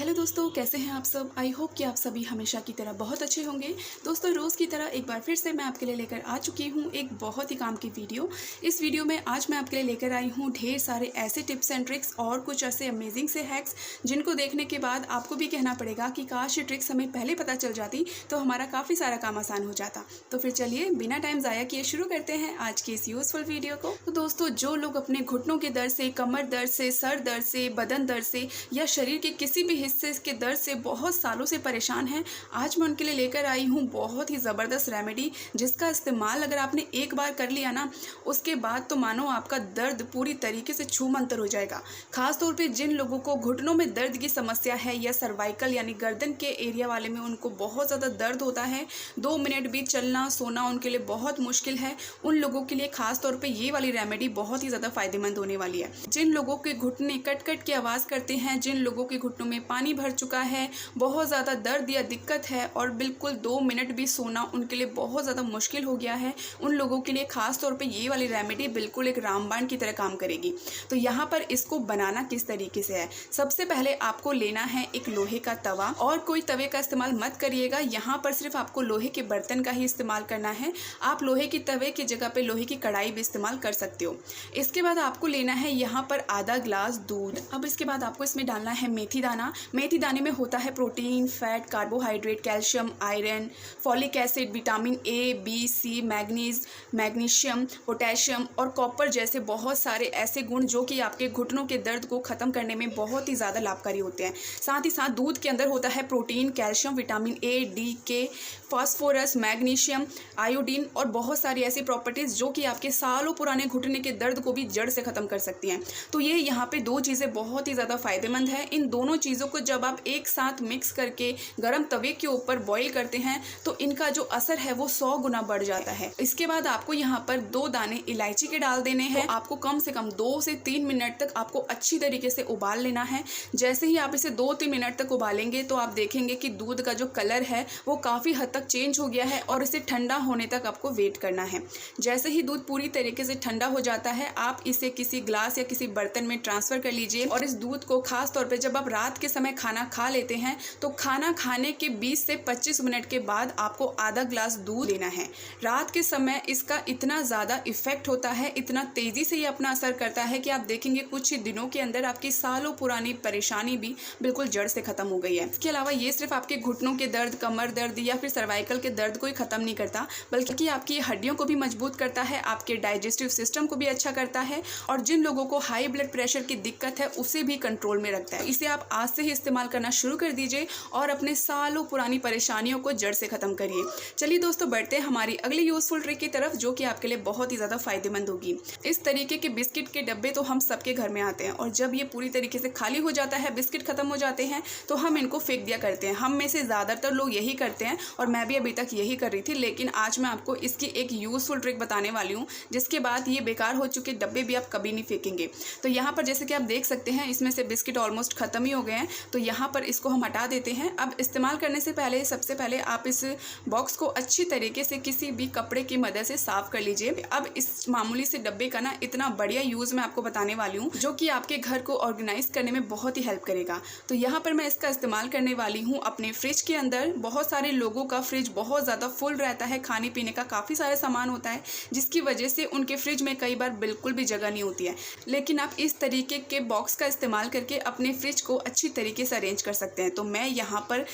Hello दोस्तों, कैसे हैं आप सब। आई होप कि आप सभी हमेशा की तरह बहुत अच्छे होंगे। दोस्तों, रोज़ की तरह एक बार फिर से मैं आपके लिए लेकर आ चुकी हूँ एक बहुत ही काम की वीडियो। इस वीडियो में आज मैं आपके लिए लेकर आई हूँ ढेर सारे ऐसे टिप्स एंड ट्रिक्स और कुछ ऐसे अमेजिंग से हैक्स जिनको देखने के बाद आपको भी कहना पड़ेगा कि काश ये ट्रिक्स हमें पहले पता चल जाती तो हमारा काफ़ी सारा काम आसान हो जाता। तो फिर चलिए बिना टाइम ज़ाया किए शुरू करते हैं आज की इस यूज़फुल वीडियो को। तो दोस्तों, जो लोग अपने घुटनों के दर्द से, कमर दर्द से, सर दर्द से, बदन दर्द से या शरीर के किसी भी हिस्से के दर्द से बहुत सालों से परेशान हैं, आज मैं उनके लिए लेकर आई हूँ बहुत ही ज़बरदस्त रेमेडी, जिसका इस्तेमाल अगर आपने एक बार कर लिया ना, उसके बाद तो मानो आपका दर्द पूरी तरीके से छूमंतर हो जाएगा। खास तौर पे जिन लोगों को घुटनों में दर्द की समस्या है या सर्वाइकल यानी गर्दन के एरिया वाले में उनको बहुत ज़्यादा दर्द होता है, 2 मिनट भी चलना सोना उनके लिए बहुत मुश्किल है, उन लोगों के लिए खास तौर पे ये वाली रेमेडी बहुत ही ज़्यादा फायदेमंद होने वाली है। जिन लोगों के घुटने कट कट की आवाज़ करते हैं, जिन लोगों के घुटनों में पानी भर चुका है, बहुत ज़्यादा दर्द या दिक्कत है और बिल्कुल 2 मिनट भी सोना उनके लिए बहुत ज़्यादा मुश्किल हो गया है, उन लोगों के लिए खास तौर पे ये वाली रेमेडी बिल्कुल एक रामबाण की तरह काम करेगी। तो यहाँ पर इसको बनाना किस तरीके से है, सबसे पहले आपको लेना है एक लोहे का तवा, और कोई तवे का इस्तेमाल मत करिएगा, यहाँ पर सिर्फ आपको लोहे के बर्तन का ही इस्तेमाल करना है। आप लोहे की तवे की जगह पे लोहे की कढ़ाई भी इस्तेमाल कर सकते हो। इसके बाद आपको लेना है यहाँ पर आधा ग्लास दूध। अब इसके बाद आपको इसमें डालना है मेथी दाना। मेथी दाने में होता है protein, fat, carbohydrate, calcium, iron, folic acid, vitamin A, B, C, magnesium, potassium और कॉपर जैसे बहुत सारे ऐसे गुण जो कि आपके घुटनों के दर्द को ख़त्म करने में बहुत ही ज़्यादा लाभकारी होते हैं। साथ ही साथ दूध के अंदर होता है protein, calcium, vitamin A, D, के, फास्फोरस, मैग्नीशियम, आयोडीन और बहुत सारी ऐसी प्रॉपर्टीज़ जो कि आपके सालों पुराने घुटने के दर्द को भी जड़ से ख़त्म कर सकती हैं। तो ये यहाँ पे 2 चीज़ें बहुत ही ज़्यादा फायदेमंद है। इन दोनों चीज़ों को जब आप एक साथ मिक्स करके गरम तवे के ऊपर बॉईल करते हैं तो इनका जो असर है वो 100 गुना बढ़ जाता है। इसके बाद आपको यहाँ पर 2 दाने इलायची के डाल देने हैं। तो आपको कम से कम 2 से 3 मिनट तक आपको अच्छी तरीके से उबाल लेना है। जैसे ही आप इसे 2-3 मिनट तक उबालेंगे तो आप देखेंगे कि दूध का जो कलर है वो काफ़ी हद तक चेंज हो गया है और इसे ठंडा होने तक आपको वेट करना है। जैसे ही दूध पूरी तरीके से ठंडा हो जाता है, आप इसे किसी ग्लास या किसी बर्तन में ट्रांसफ़र कर लीजिए और इस दूध को खास तौर पे जब आप रात के समय खाना खा लेते हैं तो खाना खाने के 20 से 25 मिनट के बाद आपको आधा ग्लास दूध लेना है। रात के समय इसका इतना ज़्यादा इफेक्ट होता है, इतना तेज़ी से ये अपना असर करता है कि आप देखेंगे कुछ ही दिनों के अंदर आपकी सालों पुरानी परेशानी भी बिल्कुल जड़ से ख़त्म हो गई है। इसके अलावा ये सिर्फ आपके घुटनों के दर्द, कमर दर्द या फिर सर्वाइकल के दर्द को ही ख़त्म नहीं करता, बल्कि आपकी हड्डियों को भी मजबूत करता है, आपके डाइजेस्टिव सिस्टम को भी अच्छा करता है और जिन लोगों को हाई ब्लड प्रेशर की दिक्कत है उसे भी कंट्रोल में रखता है। इसे आप आज से ही इस्तेमाल करना शुरू कर दीजिए और अपने सालों पुरानी परेशानियों को जड़ से ख़त्म करिए। चलिए दोस्तों, बढ़ते हैं हमारी अगली यूज़फुल ट्रिक की तरफ जो कि आपके लिए बहुत ही ज़्यादा फायदेमंद होगी। इस तरीके के बिस्किट के डब्बे तो हम सबके घर में आते हैं और जब ये पूरी तरीके से खाली हो जाता है, बिस्किट ख़त्म हो जाते हैं तो हम इनको फेंक दिया करते हैं। हम में से ज़्यादातर लोग यही करते हैं और मैं भी अभी तक यही कर रही थी, लेकिन आज मैं आपको इसकी एक यूज़फुल ट्रिक बताने वाली हूँ जिसके बाद ये बेकार हो चुके डब्बे भी आप कभी नहीं फेंकेंगे। तो यहाँ पर जैसे कि आप देख सकते हैं इसमें से बिस्किट ऑलमोस्ट ख़त्म ही हो गए हैं, तो यहाँ पर इसको हम हटा देते हैं। अब इस्तेमाल करने से पहले सबसे पहले आप इस बॉक्स को अच्छी तरीके से किसी भी कपड़े की मदद से साफ़ कर लीजिए। अब इस मामूली से डब्बे का ना इतना बढ़िया यूज़ मैं आपको बताने वाली हूँ जो कि आपके घर को ऑर्गेनाइज करने में बहुत ही हेल्प करेगा। तो यहाँ पर मैं इसका इस्तेमाल करने वाली हूँ अपने फ्रिज के अंदर। बहुत सारे लोगों का फ्रिज बहुत ज़्यादा फुल रहता है, खाने पीने का काफ़ी सारा सामान होता है जिसकी वजह से उनके फ्रिज में कई बार बिल्कुल भी जगह नहीं होती है, लेकिन आप इस तरीके के बॉक्स का इस्तेमाल करके अपने फ्रिज को अच्छी तरीके से अरेंज कर सकते हैं। तो मैं यहाँ पर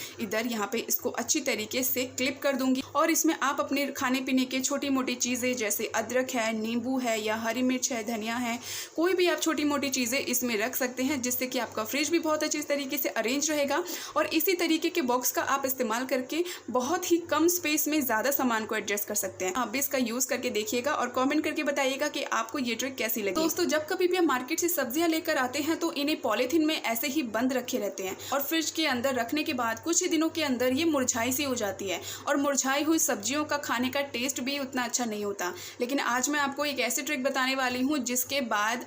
यहाँ पे इसको अच्छी तरीके से क्लिप कर दूंगी और इसमें आप अपने खाने पीने के छोटी मोटी चीज़ें जैसे अदरक है, नींबू है या हरी मिर्च है, धनिया है, कोई भी आप छोटी मोटी चीज़ें इसमें रख सकते हैं जिससे कि आपका फ्रिज भी बहुत अच्छी तरीके से अरेंज रहेगा। और इसी तरीके के बॉक्स का आप इस्तेमाल करके बहुत ही कम स्पेस में ज़्यादा सामान को एडजस्ट कर सकते हैं। आप भी इसका यूज़ करके देखिएगा और कमेंट करके बताइएगा कि आपको ये ट्रिक कैसी लगी। दोस्तों, जब कभी भी आप मार्केट से सब्जियां लेकर आते हैं तो इन्हें पॉलीथीन में ऐसे ही बंद रखे रहते हैं और फ्रिज के अंदर रखने के बाद कुछ ही दिनों के अंदर ये मुरझाई सी हो जाती है और मुरझाई मुरझाई हुई सब्जियों का खाने का टेस्ट भी उतना अच्छा नहीं होता। लेकिन आज मैं आपको एक ऐसी ट्रिक बताने वाली हूँ जिसके बाद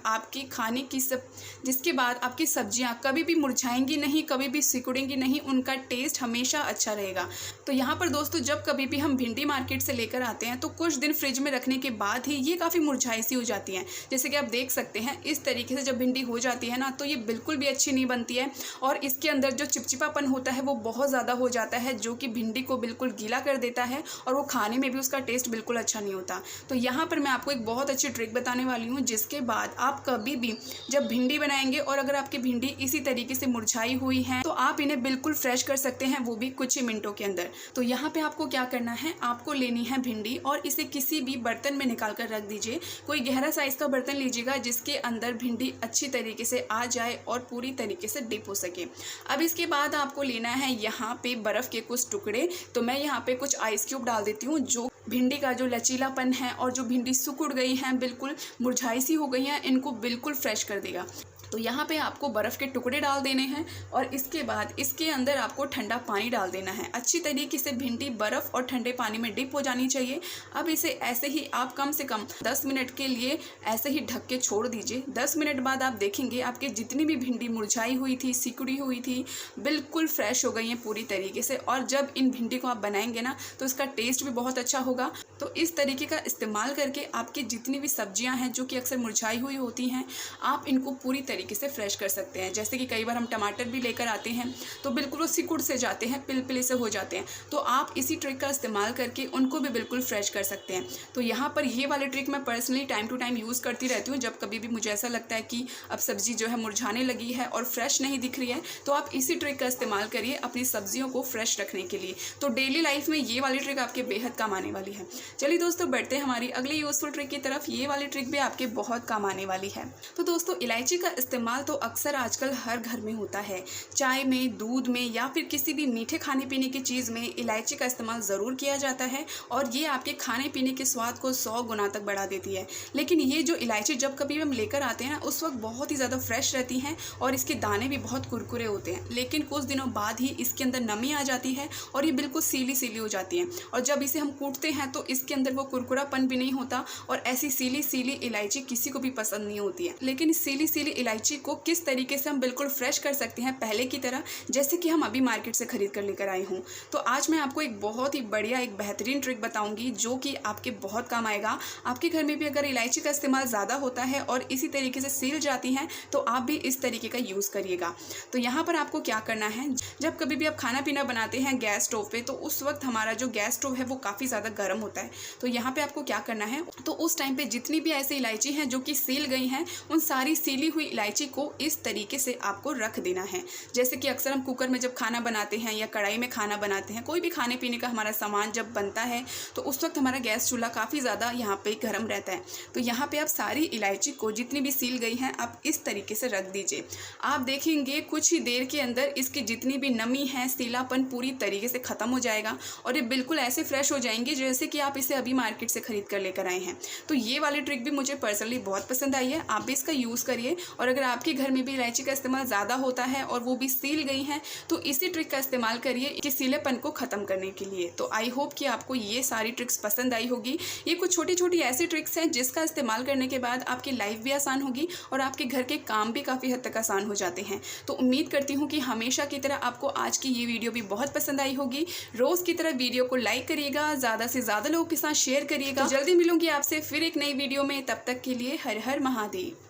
आपकी सब्जियाँ कभी भी मुरझाएंगी नहीं, कभी भी सिकुड़ेंगी नहीं, उनका टेस्ट हमेशा अच्छा रहेगा। तो यहाँ पर दोस्तों जब कभी भी हम भिंडी मार्केट से लेकर आते हैं तो कुछ दिन फ्रिज में रखने के बाद ही ये काफ़ी मुरझाई सी हो जाती हैं। जैसे कि आप देख सकते हैं इस तरीके से जब भिंडी हो जाती है ना तो ये बिल्कुल भी अच्छी नहीं बनती है और इसके अंदर जो चिपचिपापन होता है वो बहुत ज़्यादा हो जाता है, जो कि भिंडी को बिल्कुल गीला कर देता है और वो खाने में भी उसका टेस्ट बिल्कुल अच्छा नहीं होता। तो यहाँ पर मैं आपको एक बहुत अच्छी ट्रिक बताने वाली हूँ जिसके बाद आप कभी भी जब भिंडी बनाएंगे और अगर आपकी भिंडी इसी तरीके से मुरझाई हुई है तो आप इन्हें बिल्कुल फ्रेश कर सकते हैं, वो भी कुछ ही मिनटों के अंदर। तो यहाँ पे आपको क्या करना है, आपको लेनी है भिंडी और इसे किसी भी बर्तन में निकाल कर रख दीजिए। कोई गहरा साइज का बर्तन लीजिएगा जिसके अंदर भिंडी अच्छी तरीके से आ जाए और पूरी तरीके से डिप हो सके। अब इसके बाद आपको लेना है यहाँ पे बर्फ़ के कुछ टुकड़े। तो मैं यहाँ पे कुछ आइस क्यूब डाल देती हूँ जो भिंडी का जो लचीलापन है और जो भिंडी सिकुड़ गई हैं, बिल्कुल मुरझाई सी हो गई हैं, इनको बिल्कुल फ्रेश कर देगा। तो यहाँ पे आपको बर्फ़ के टुकड़े डाल देने हैं और इसके बाद इसके अंदर आपको ठंडा पानी डाल देना है। अच्छी तरीके से भिंडी बर्फ़ और ठंडे पानी में डिप हो जानी चाहिए। अब इसे ऐसे ही आप कम से कम 10 मिनट के लिए ऐसे ही ढक के छोड़ दीजिए। 10 मिनट बाद आप देखेंगे आपकी जितनी भी भिंडी मुरझाई हुई थी, सिकुड़ी हुई थी, बिल्कुल फ्रेश हो गई हैं पूरी तरीके से। और जब इन भिंडी को आप बनाएंगे ना तो इसका टेस्ट भी बहुत अच्छा होगा। तो इस तरीके का इस्तेमाल करके आपकी जितनी भी सब्जियाँ हैं जो कि अक्सर मुरझाई हुई होती हैं, आप इनको पूरी तरीके से फ्रेश कर सकते हैं। जैसे कि कई बार हम टमाटर भी लेकर आते हैं तो बिल्कुल वो सिकुड़ से जाते हैं, पिलपिले से हो जाते हैं। तो आप इसी ट्रिक का इस्तेमाल करके उनको भी बिल्कुल फ्रेश कर सकते हैं। तो यहाँ पर ये वाली ट्रिक मैं personally time to time use करती रहती हूँ। जब कभी भी मुझे ऐसा लगता है कि अब सब्ज़ी जो है मुरझाने लगी है और फ्रेश नहीं दिख रही है तो आप इसी ट्रिक का इस्तेमाल करिए अपनी सब्जियों को फ्रेश रखने के लिए। तो डेली लाइफ में ये वाली ट्रिक आपके बेहद काम आने वाली है। चलिए दोस्तों बढ़ते हैं हमारी अगली यूज़फुल ट्रिक की तरफ। ये वाली ट्रिक भी आपके बहुत काम आने वाली है। तो दोस्तों इलायची का इस्तेमाल तो अक्सर आजकल हर घर में होता है। चाय में, दूध में या फिर किसी भी मीठे खाने पीने की चीज़ में इलायची का इस्तेमाल ज़रूर किया जाता है और ये आपके खाने पीने के स्वाद को 100 गुना तक बढ़ा देती है। लेकिन ये जो इलायची जब कभी हम लेकर आते हैं ना उस वक्त बहुत ही ज़्यादा फ्रेश रहती हैं और इसके दाने भी बहुत कुरकुरे होते हैं। लेकिन कुछ दिनों बाद ही इसके अंदर नमी आ जाती है और ये बिल्कुल सीली सीली हो जाती हैं और जब इसे हम कूटते हैं तो इसके अंदर वो कुरकुरापन भी नहीं होता और ऐसी सीली सीली इलायची किसी को भी पसंद नहीं होती है। लेकिन इस सीली सीली इलायची को किस तरीके से हम बिल्कुल फ्रेश कर सकते हैं पहले की तरह, जैसे कि हम अभी मार्केट से खरीद कर लेकर आई हूँ। तो आज मैं आपको एक बहुत ही बढ़िया, एक बेहतरीन ट्रिक बताऊंगी जो कि आपके बहुत काम आएगा। आपके घर में भी अगर इलायची का इस्तेमाल ज़्यादा होता है और इसी तरीके से सील जाती हैं तो आप भी इस तरीके का यूज़ करिएगा। तो यहाँ पर आपको क्या करना है, जब कभी भी आप खाना पीना बनाते हैं गैस स्टोव पे तो उस वक्त हमारा जो गैस स्टोव है वो काफ़ी ज़्यादा गर्म होता है। तो यहाँ पे आपको क्या करना है, तो उस टाइम पे जितनी भी ऐसी इलायची हैं जो कि सील गई हैं उन सारी सीली हुई इलायची को इस तरीके से आपको रख देना है। जैसे कि अक्सर हम कुकर में जब खाना बनाते हैं या कढ़ाई में खाना बनाते हैं, कोई भी खाने पीने का हमारा सामान जब बनता है तो उस वक्त हमारा गैस चूल्हा काफ़ी ज़्यादा यहाँ पे गर्म रहता है। तो यहाँ पे आप सारी इलायची को जितनी भी सील गई हैं आप इस तरीके से रख दीजिए। आप देखेंगे कुछ ही देर के अंदर इसकी जितनी भी नमी है, सीलापन पूरी तरीके से ख़त्म हो जाएगा और ये बिल्कुल ऐसे फ्रेश हो जाएंगे जैसे कि आप इसे अभी मार्केट से खरीद कर लेकर आए हैं। तो ये वाली ट्रिक भी मुझे पर्सनली बहुत पसंद आई है, आप भी इसका यूज़ करिए। और अगर आपके घर में भी इलायची का इस्तेमाल ज़्यादा होता है और वो भी सील गई हैं तो इसी ट्रिक का इस्तेमाल करिए कि सीलेपन को ख़त्म करने के लिए। तो आई होप कि आपको ये सारी ट्रिक्स पसंद आई होगी। ये कुछ छोटी छोटी ऐसी ट्रिक्स हैं जिसका इस्तेमाल करने के बाद आपकी लाइफ भी आसान होगी और आपके घर के काम भी काफ़ी हद तक आसान हो जाते हैं। तो उम्मीद करती हूँ कि हमेशा की तरह आपको आज की ये वीडियो भी बहुत पसंद आई होगी। रोज़ की तरह वीडियो को लाइक करिएगा, ज़्यादा से ज़्यादा लोगों के साथ शेयर करिएगा। तो जल्दी मिलूंगी आपसे फिर एक नई वीडियो में, तब तक के लिए हर हर महादेव।